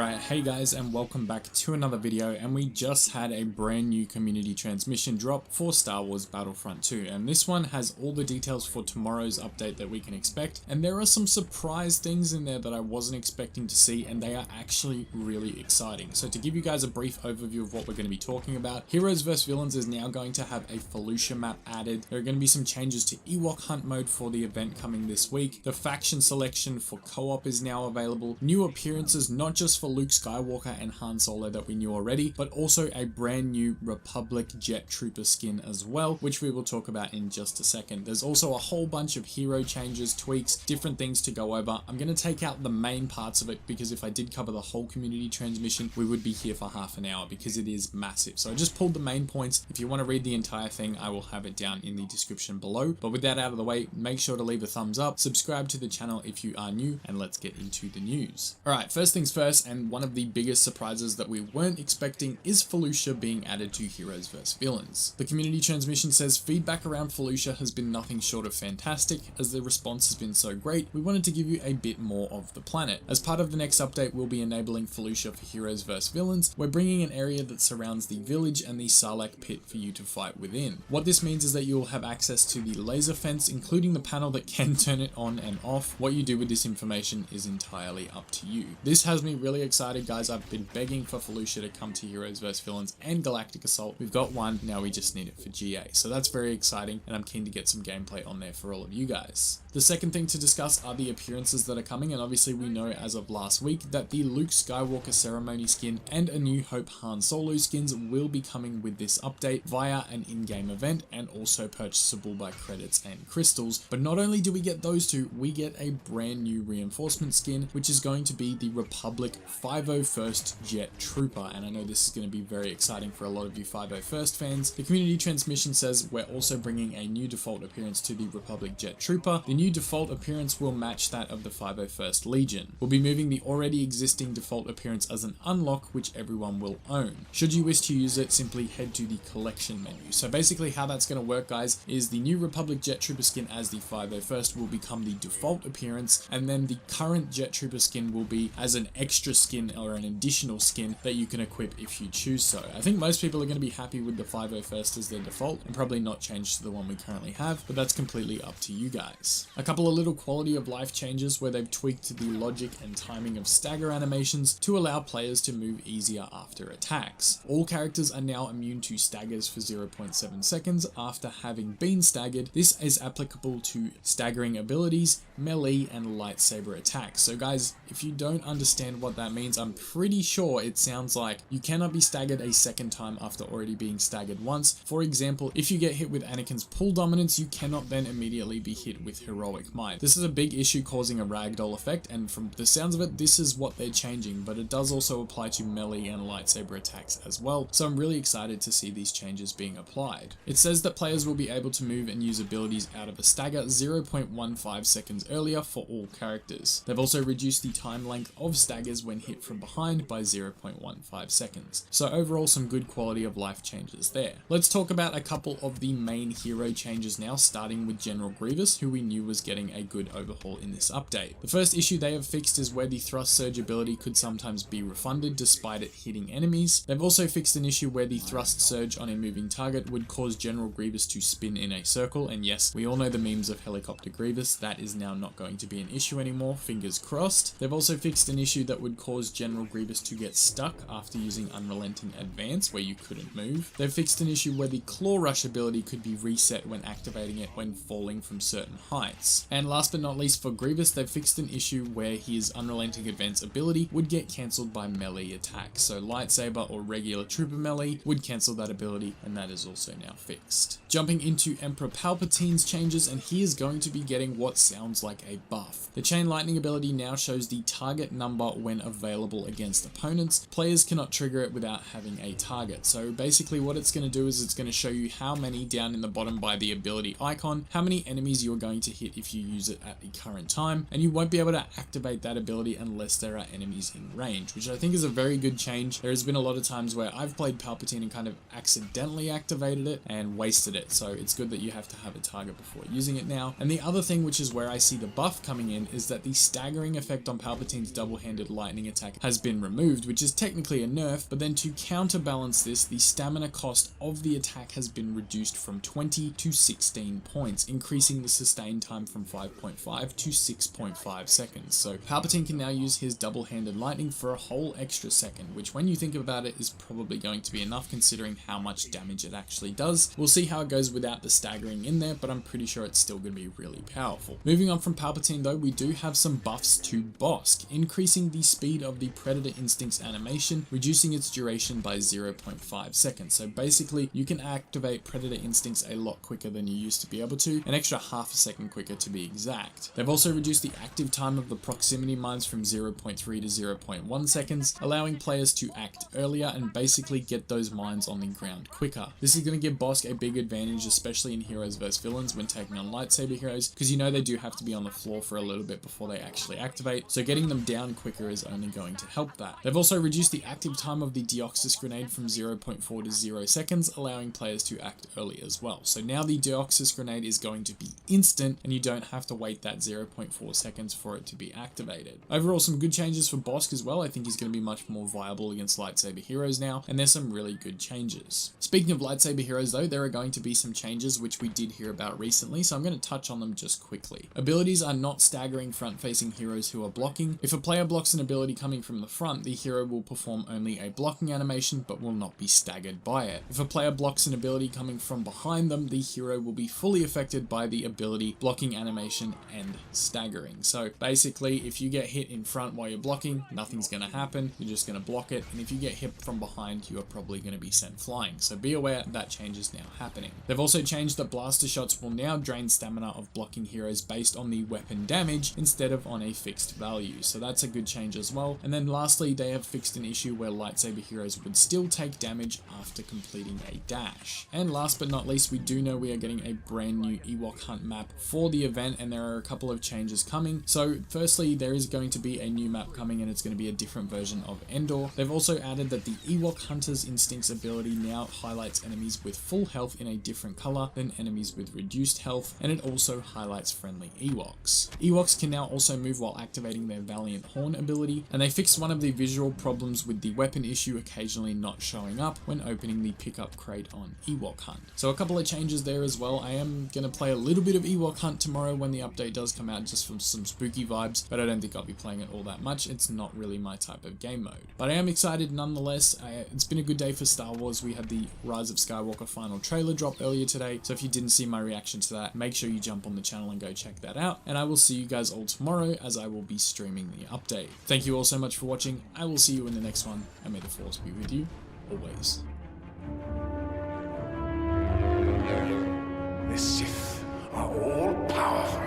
Alright, hey guys, and welcome back to another video. And we just had a brand new community transmission drop for Star Wars Battlefront 2, and this one has all the details for tomorrow's update that we can expect, and there are some surprise things in there that I wasn't expecting to see, and they are actually really exciting. So to give you guys a brief overview of what we're going to be talking about, Heroes vs Villains is now going to have a Felucia map added. There are going to be some changes to Ewok hunt mode for the event coming this week. The faction selection for co-op is now available. New appearances, not just for Luke Skywalker and Han Solo that we knew already, but also a brand new Republic Jet Trooper skin as well, which we will talk about in just a second. There's also a whole bunch of hero changes, tweaks, different things to go over. I'm going to take out the main parts of it because if I did cover the whole community transmission, we would be here for half an hour because it is massive. So I just pulled the main points. If you want to read the entire thing, I will have it down in the description below. But with that out of the way, make sure to leave a thumbs up, subscribe to the channel if you are new, and let's get into the news. Alright, first things first, and one of the biggest surprises that we weren't expecting is Felucia being added to Heroes vs Villains. The community transmission says feedback around Felucia has been nothing short of fantastic. As the response has been so great, we wanted to give you a bit more of the planet. As part of the next update, we'll be enabling Felucia for Heroes vs Villains. We're bringing an area that surrounds the village and the Sarlacc pit for you to fight within. What this means is that you'll have access to the laser fence, including the panel that can turn it on and off. What you do with this information is entirely up to you. This has me really excited, guys. I've been begging for Felucia to come to Heroes vs Villains and Galactic Assault. We've got one, now we just need it for GA. So that's very exciting, and I'm keen to get some gameplay on there for all of you guys. The second thing to discuss are the appearances that are coming, and obviously we know as of last week that the Luke Skywalker ceremony skin and a New Hope Han Solo skins will be coming with this update via an in-game event and also purchasable by credits and crystals. But not only do we get those two, we get a brand new reinforcement skin, which is going to be the Republic 501st Jet Trooper, and I know this is going to be very exciting for a lot of you 501st fans. The community transmission says we're also bringing a new default appearance to the Republic Jet Trooper. The new default appearance will match that of the 501st Legion. We'll be moving the already existing default appearance as an unlock, which everyone will own. Should you wish to use it, simply head to the collection menu. So basically how that's going to work, guys, is the new Republic Jet Trooper skin as the 501st will become the default appearance, and then the current Jet Trooper skin will be as an extra skin or an additional skin that you can equip if you choose so. I think most people are going to be happy with the 501st as their default and probably not change to the one we currently have, but that's completely up to you guys. A couple of little quality of life changes where they've tweaked the logic and timing of stagger animations to allow players to move easier after attacks. All characters are now immune to staggers for 0.7 seconds after having been staggered. This is applicable to staggering abilities, melee, and lightsaber attacks. So guys, if you don't understand what that means, I'm pretty sure it sounds like you cannot be staggered a second time after already being staggered once. For example, if you get hit with Anakin's pull dominance, you cannot then immediately be hit with heroic might. This is a big issue causing a ragdoll effect, and from the sounds of it, this is what they're changing, but it does also apply to melee and lightsaber attacks as well, so I'm really excited to see these changes being applied. It says that players will be able to move and use abilities out of a stagger 0.15 seconds earlier for all characters. They've also reduced the time length of staggers when hit from behind by 0.15 seconds. So overall, some good quality of life changes there. Let's talk about a couple of the main hero changes now, starting with General Grievous, who we knew was getting a good overhaul in this update. The first issue they have fixed is where the thrust surge ability could sometimes be refunded despite it hitting enemies. They've also fixed an issue where the thrust surge on a moving target would cause General Grievous to spin in a circle, and yes, we all know the memes of Helicopter Grievous. That is now not going to be an issue anymore, fingers crossed. They've also fixed an issue that would cause General Grievous to get stuck after using Unrelenting Advance, where you couldn't move. They've fixed an issue where the Claw Rush ability could be reset when activating it when falling from certain heights. And last but not least for Grievous, they've fixed an issue where his Unrelenting Advance ability would get cancelled by melee attacks. So lightsaber or regular trooper melee would cancel that ability, and that is also now fixed. Jumping into Emperor Palpatine's changes, and he is going to be getting what sounds like a buff. The Chain Lightning ability now shows the target number when available against opponents. Players cannot trigger it without having a target. So basically what it's going to do is it's going to show you how many down in the bottom by the ability icon, how many enemies you're going to hit hit if you use it at the current time, and you won't be able to activate that ability unless there are enemies in range, which I think is a very good change. There has been a lot of times where I've played Palpatine and kind of accidentally activated it and wasted it, so it's good that you have to have a target before using it now. And the other thing, which is where I see the buff coming in, is that the staggering effect on Palpatine's double-handed lightning attack has been removed, which is technically a nerf, but then to counterbalance this, the stamina cost of the attack has been reduced from 20 to 16 points, increasing the sustain time from 5.5 to 6.5 seconds. So Palpatine can now use his double-handed lightning for a whole extra second, which when you think about it is probably going to be enough considering how much damage it actually does. We'll see how it goes without the staggering in there, but I'm pretty sure it's still going to be really powerful. Moving on from Palpatine though, we do have some buffs to Bossk, increasing the speed of the Predator Instincts animation, reducing its duration by 0.5 seconds. So basically you can activate Predator Instincts a lot quicker than you used to be able to, an extra half a second quicker to be exact. They've also reduced the active time of the proximity mines from 0.3 to 0.1 seconds, allowing players to act earlier and basically get those mines on the ground quicker. This is going to give Bossk a big advantage, especially in heroes versus villains when taking on lightsaber heroes, because you know they do have to be on the floor for a little bit before they actually activate, so getting them down quicker is only going to help that. They've also reduced the active time of the Deoxys grenade from 0.4 to 0 seconds, allowing players to act early as well. So now the Deoxys grenade is going to be instant, and you don't have to wait that 0.4 seconds for it to be activated. Overall, some good changes for Bossk as well. I think he's going to be much more viable against lightsaber heroes now, and there's some really good changes. Speaking of lightsaber heroes though, there are going to be some changes which we did hear about recently, so I'm going to touch on them just quickly. Abilities are not staggering front-facing heroes who are blocking. If a player blocks an ability coming from the front, the hero will perform only a blocking animation but will not be staggered by it. If a player blocks an ability coming from behind them, the hero will be fully affected by the ability, blocking animation, and staggering. So basically, if you get hit in front while you're blocking, nothing's going to happen. You're just going to block it, and if you get hit from behind, you are probably going to be sent flying. So be aware that change is now happening. They've also changed that blaster shots will now drain stamina of blocking heroes based on the weapon damage instead of on a fixed value. So that's a good change as well. And then lastly, they have fixed an issue where lightsaber heroes would still take damage after completing a dash. And last but not least, we do know we are getting a brand new Ewok Hunt map for the event, and there are a couple of changes coming. So firstly, there is going to be a new map coming, and it's going to be a different version of Endor. They've also added that the Ewok Hunter's Instincts ability now highlights enemies with full health in a different color than enemies with reduced health, and it also highlights friendly Ewoks. Ewoks can now also move while activating their Valiant Horn ability, and they fixed one of the visual problems with the weapon issue occasionally not showing up when opening the pickup crate on Ewok Hunt. So a couple of changes there as well. I am going to play a little bit of Ewok Hunt tomorrow when the update does come out, just from some spooky vibes, but I don't think I'll be playing it all that much. It's not really my type of game mode. But I am excited nonetheless. It's been a good day for Star Wars. We had the Rise of Skywalker final trailer drop earlier today, so if you didn't see my reaction to that, make sure you jump on the channel and go check that out, and I will see you guys all tomorrow as I will be streaming the update. Thank you all so much for watching. I will see you in the next one, and may the Force be with you always. The Sith are all powerful.